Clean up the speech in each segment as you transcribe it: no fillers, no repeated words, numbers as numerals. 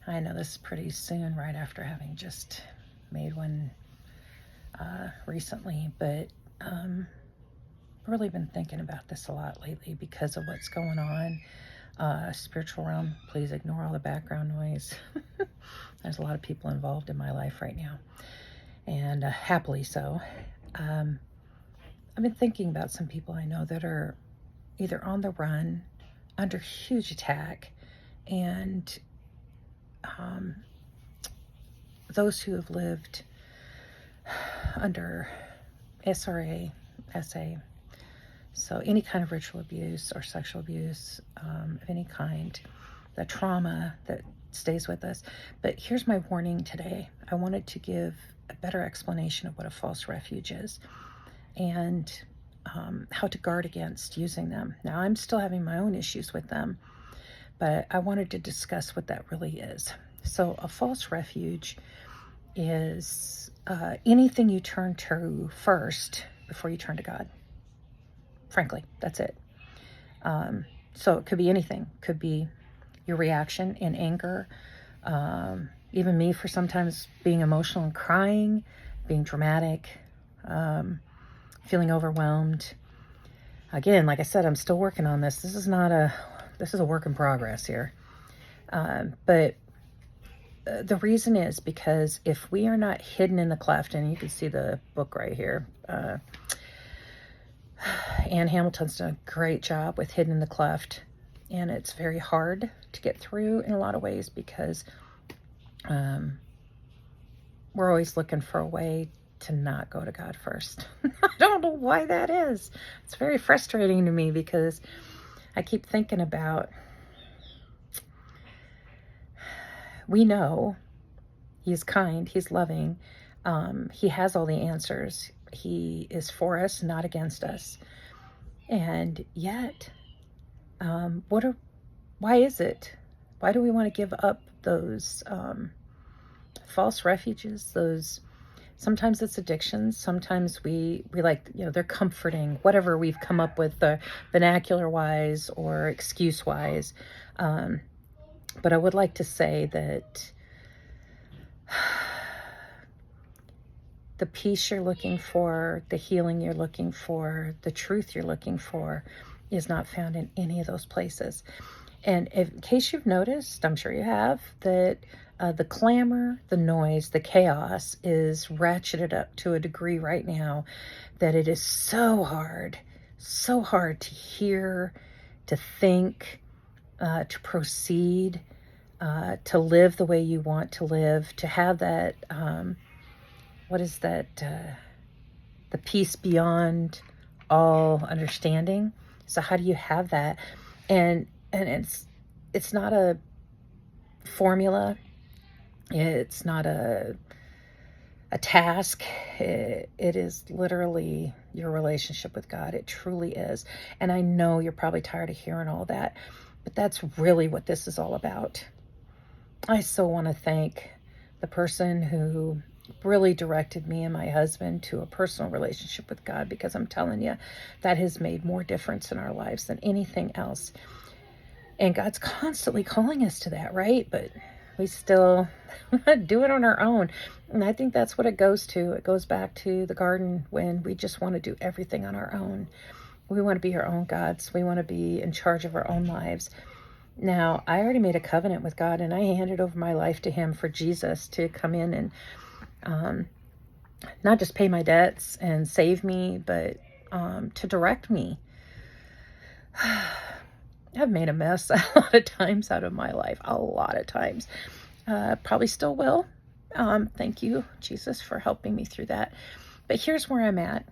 I know this is pretty soon, right after having just made one recently, but really been thinking about this a lot lately because of what's going on. Spiritual realm, please ignore all the background noise. There's a lot of people involved in my life right now, and happily so. I've been thinking about some people I know that are either on the run, under huge attack, and those who have lived under SRA, SA, so any kind of ritual abuse or sexual abuse of any kind, the trauma that stays with us. But here's my warning today. I wanted to give a better explanation of what a false refuge is and how to guard against using them. Now, I'm still having my own issues with them, but I wanted to discuss what that really is. So a false refuge is anything you turn to first before you turn to God. Frankly, that's it. So it could be anything. It could be your reaction in anger. Even me, for sometimes being emotional and crying, being dramatic, feeling overwhelmed. Again, like I said, I'm still working on this. This is a work in progress here. But the reason is because if we are not hidden in the cleft, and you can see the book right here, Anne Hamilton's done a great job with Hidden in the Cleft, and it's very hard to get through in a lot of ways because we're always looking for a way to not go to God first. I don't know why that is. It's very frustrating to me because I keep thinking about, we know He's kind, He's loving, He has all the answers. He is for us, not against us. And yet, why is it? Why do we want to give up those false refuges? Sometimes it's addictions. Sometimes we like, they're comforting, whatever we've come up with, vernacular wise or excuse wise. But I would like to say that the peace you're looking for, the healing you're looking for, the truth you're looking for is not found in any of those places. And in case you've noticed, I'm sure you have, that the clamor, the noise, the chaos is ratcheted up to a degree right now that it is so hard to hear, to think, to proceed, to live the way you want to live, to have that, what is that, the peace beyond all understanding. So how do you have that? And it's not a formula. It's not a task. It is literally your relationship with God. It truly is. And I know you're probably tired of hearing all that, but that's really what this is all about. I so want to thank the person who really directed me and my husband to a personal relationship with God, because I'm telling you, that has made more difference in our lives than anything else. And God's constantly calling us to that, right? But we still do it on our own. And I think that's what it goes to. It goes back to the garden when we just want to do everything on our own. We want to be our own gods. We want to be in charge of our own lives. Now, I already made a covenant with God, and I handed over my life to Him for Jesus to come in and not just pay my debts and save me, but to direct me. I've made a mess a lot of times out of my life, a lot of times. Probably still will. Thank you, Jesus, for helping me through that. But here's where I'm at.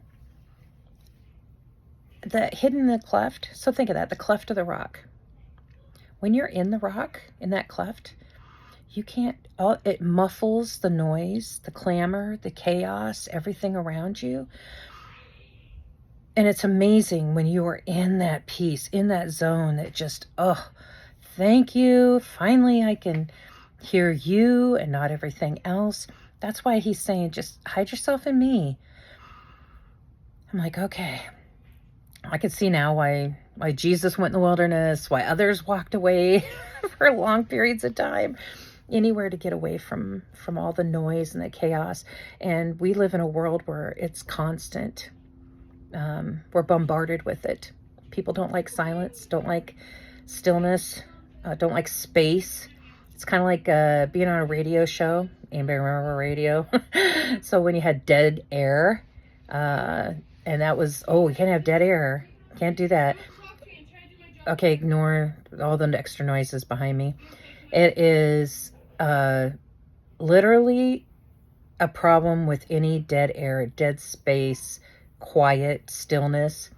The hidden in the cleft. So think of that, the cleft of the rock. When you're in the rock, in that cleft, you can't, it muffles the noise, the clamor, the chaos, everything around you. And it's amazing when you are in that peace, in that zone that just, thank you. Finally, I can hear you and not everything else. That's why He's saying, just hide yourself in me. I'm like, okay. I can see now why Jesus went in the wilderness, why others walked away for long periods of time. anywhere to get away from all the noise and the chaos. And we live in a world where it's constant. We're bombarded with it. People don't like silence, don't like stillness, don't like space. It's kind of like being on a radio show. Anybody remember radio? So when you had dead air, and that was, oh, you can't have dead air. Can't do that. Okay, ignore all the extra noises behind me. It is literally a problem with any dead air, dead space, quiet, stillness.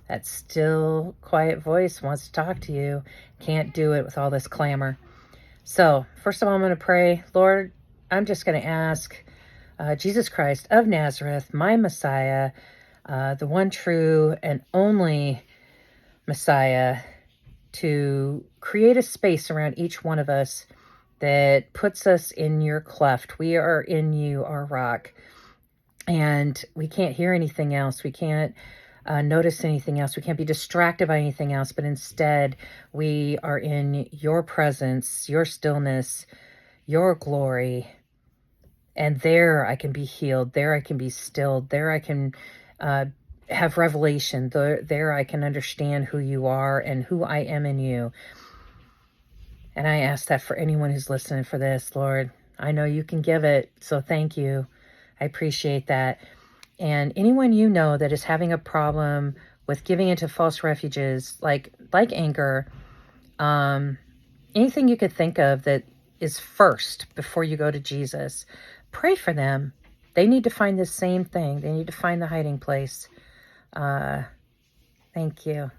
That still, quiet voice wants to talk to you. Can't do it with all this clamor. So, first of all, I'm going to pray. Lord, I'm just going to ask Jesus Christ of Nazareth, my Messiah, the one true and only Messiah, to create a space around each one of us that puts us in your cleft. We are in you, our rock. And we can't hear anything else. We can't notice anything else. We can't be distracted by anything else. But instead, we are in your presence, your stillness, your glory. And there I can be healed. There I can be stilled. There I can have revelation. There I can understand who you are and who I am in you. And I ask that for anyone who's listening for this, Lord. I know you can give it, so thank you. I appreciate that. And anyone you know that is having a problem with giving into false refuges, like anger, anything you could think of that is first before you go to Jesus, pray for them. They need to find the same thing. They need to find the hiding place. Thank you.